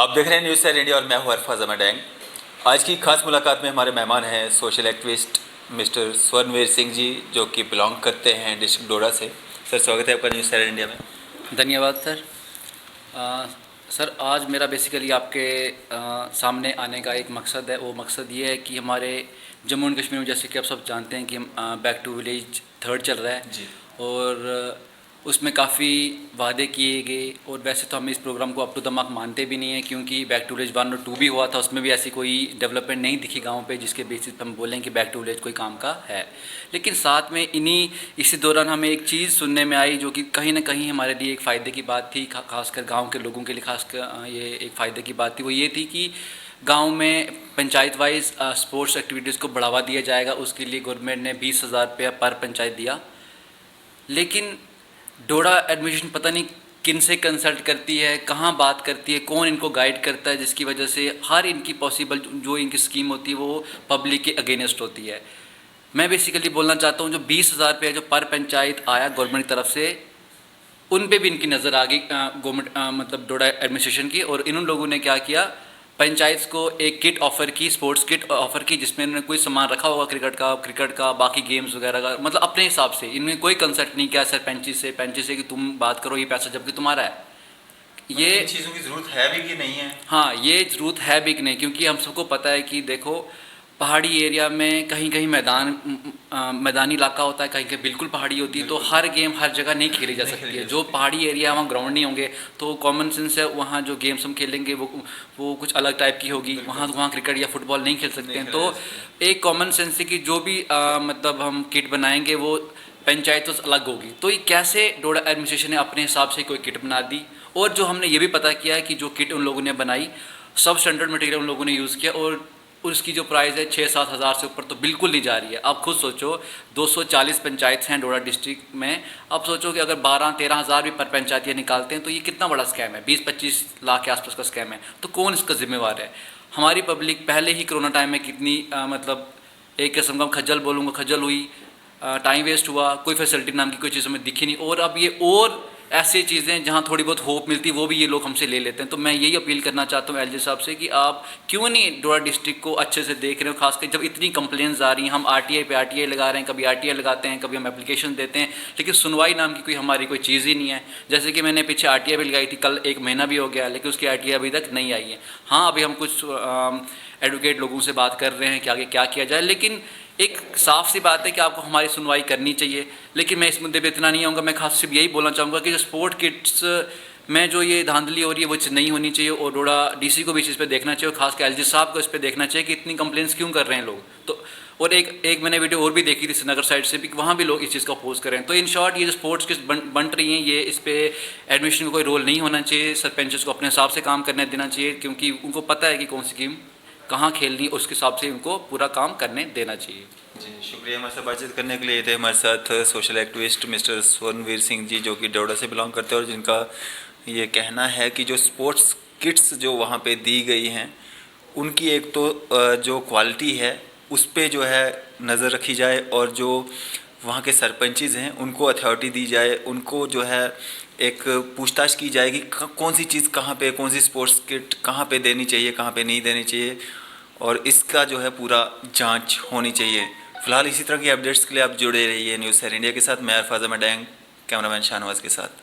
आप देख रहे हैं न्यूज़ सैर इंडिया और मैं हूं अरफाज अमरडैंग। आज की खास मुलाकात में हमारे मेहमान हैं social activist mister स्वर्णवीर Singh ji, जो कि बिलोंग करते हैं डिस्ट्रिक्ट डोडा से। सर, स्वागत है आपका न्यूज़ सैर इंडिया में। धन्यवाद सर। सर, आज मेरा बेसिकली आपके सामने आने का एक मकसद है। वो मकसद ये है कि हमारे जम्मू एंड कश्मीर में, जैसे कि आप सब जानते हैं कि बैक टू विलेज 3 चल रहा है जी। और उसमें काफ़ी वादे किए गए। और वैसे तो हम इस प्रोग्राम को अप टू द मार्क मानते भी नहीं हैं, क्योंकि बैक टू विलेज 1 और 2 भी हुआ था, उसमें भी ऐसी कोई डेवलपमेंट नहीं दिखी गाँव पे जिसके बेसिस पर हम बोलें कि बैक टू विलेज कोई काम का है। लेकिन साथ में इसी दौरान हमें एक चीज़ सुनने में आई जो कि कहीं ना कहीं हमारे लिए एक फ़ायदे की बात थी, खासकर गांव के लोगों के लिए खासकर ये एक फ़ायदे की बात थी। वो ये थी कि गांव में पंचायत वाइज स्पोर्ट्स एक्टिविटीज़ को बढ़ावा दिया जाएगा। उसके लिए गवर्नमेंट ने 20,000 रुपया पर पंचायत दिया। लेकिन डोडा एडमिनिस्ट्रेशन पता नहीं किन से कंसल्ट करती है, कहाँ बात करती है, कौन इनको गाइड करता है, जिसकी वजह से हर इनकी पॉसिबल जो इनकी स्कीम होती है वो पब्लिक के अगेंस्ट होती है। मैं बेसिकली बोलना चाहता हूँ, जो 20,000 रुपये जो पर पंचायत आया गवर्नमेंट की तरफ से, उन पे भी इनकी नज़र आ गई गवर्नमेंट मतलब डोडा एडमिनिस्ट्रेशन की। और इन लोगों ने क्या किया, पंचायत को एक किट ऑफ़र की, स्पोर्ट्स किट ऑफ़र की, जिसमें इन्होंने कोई सामान रखा होगा क्रिकेट का बाकी गेम्स वगैरह का, मतलब अपने हिसाब से। इन्होंने कोई कंसल्ट नहीं किया सरपंच से कि तुम बात करो ये पैसा जबकि तुम्हारा है। ये इन चीज़ों की ज़रूरत है भी कि नहीं है? हाँ, ये ज़रूरत है भी कि नहीं, क्योंकि हम सबको पता है कि देखो, पहाड़ी एरिया में कहीं कहीं मैदानी इलाका होता है, कहीं कहीं बिल्कुल पहाड़ी होती है, तो हर गेम हर जगह नहीं खेली जा सकती है। जो पहाड़ी एरिया वहाँ ग्राउंड नहीं होंगे, तो कॉमन सेंस है वहाँ जो गेम्स हम खेलेंगे वो कुछ अलग टाइप की होगी। वहाँ क्रिकेट या फुटबॉल नहीं खेल सकते हैं। तो एक कॉमन सेंस है कि जो भी मतलब हम किट बनाएंगे वो पंचायत तो अलग होगी। तो ये कैसे डोडा एडमिनिस्ट्रेशन ने अपने हिसाब से कोई किट बना दी। और जो हमने ये भी पता किया है कि जो किट उन लोगों ने बनाई, सब स्टैंडर्ड मटेरियल उन लोगों ने यूज़ किया, और उसकी जो प्राइस है 6-7 हज़ार से ऊपर तो बिल्कुल नहीं जा रही है। आप खुद सोचो, 240 पंचायत हैं डोडा डिस्ट्रिक्ट में। अब सोचो कि अगर 12-13 हज़ार भी पर पंचायत ये निकालते हैं तो ये कितना बड़ा स्कैम है। 20-25 लाख के आसपास का स्कैम है। तो कौन इसका जिम्मेवार है? हमारी पब्लिक पहले ही कोरोना टाइम में कितनी मतलब एक किस्म का खज्जल बोलूँगा, खज्जल हुई, टाइम वेस्ट हुआ, कोई फैसिलिटी नाम की कोई चीज़ हमें दिखी नहीं। और अब ये और ऐसी चीज़ें जहाँ थोड़ी बहुत होप मिलती है वो भी ये लोग हमसे ले लेते हैं। तो मैं यही अपील करना चाहता हूँ एलजी साहब से कि आप क्यों नहीं डोडा डिस्ट्रिक्ट को अच्छे से देख रहे हो, खासकर जब इतनी कंप्लेंट्स आ रही हैं। हम आरटीआई पे आरटीआई लगा रहे हैं, कभी आरटीआई लगाते हैं, कभी हम एप्लीकेशन देते हैं, लेकिन सुनवाई नाम की कोई हमारी कोई चीज़ ही नहीं है। जैसे कि मैंने पीछे आरटीआई भी लगाई थी, कल 1 महीना भी हो गया, लेकिन उसकी आरटीआई अभी तक नहीं आई है। हाँ, अभी हम कुछ एडवोकेट लोगों से बात कर रहे हैं कि आगे क्या किया जाए, लेकिन एक साफ सी बात है कि आपको हमारी सुनवाई करनी चाहिए। लेकिन मैं इस मुद्दे पे इतना नहीं आऊँगा। मैं खास सिर्फ यही बोलना चाहूँगा कि जो स्पोर्ट किट्स में जो ये धांधली हो रही है वो नहीं होनी चाहिए, और डोडा डीसी को भी इस चीज़ पे देखना चाहिए, और खासकर एलजी साहब को इस पे देखना चाहिए कि इतनी कंप्लेंट्स क्यों कर रहे हैं लोग। तो और एक मैंने वीडियो और भी देखी थी श्रीनगर साइड से भी, वहाँ भी लोग इस चीज़ का अपोज करें। तो इन शॉर्ट ये जो स्पोर्ट्स किट्स बन रही हैं, ये इस पर एडमिशन का कोई रोल नहीं होना चाहिए। सरपंच को अपने हिसाब से काम करने देना चाहिए, क्योंकि उनको पता है कि कौन सी गेम कहाँ खेलनी, उसके हिसाब से उनको पूरा काम करने देना चाहिए। जी, शुक्रिया हमारे साथ बातचीत करने के लिए। ये थे हमारे साथ social activist mister स्वर्णवीर Singh ji, जो कि डोडा से बिलोंग करते हैं, और जिनका ये कहना है कि जो स्पोर्ट्स किट्स जो वहाँ पे दी गई हैं, उनकी एक तो जो क्वालिटी है उस पे जो है नज़र रखी जाए, और जो वहाँ के सरपंचेज़ हैं उनको अथॉरिटी दी जाए, उनको जो है एक पूछताछ की जाएगी कौन सी चीज़ कहाँ पे, कौन सी स्पोर्ट्स किट कहाँ पे देनी चाहिए, कहाँ पे नहीं देनी चाहिए, और इसका जो है पूरा जांच होनी चाहिए। फिलहाल इसी तरह की अपडेट्स के लिए आप जुड़े रहिए न्यूज़ सैर इंडिया के साथ। मैं अरफाज अहमद डैंग, कैमरामैन शाहनवाज के साथ।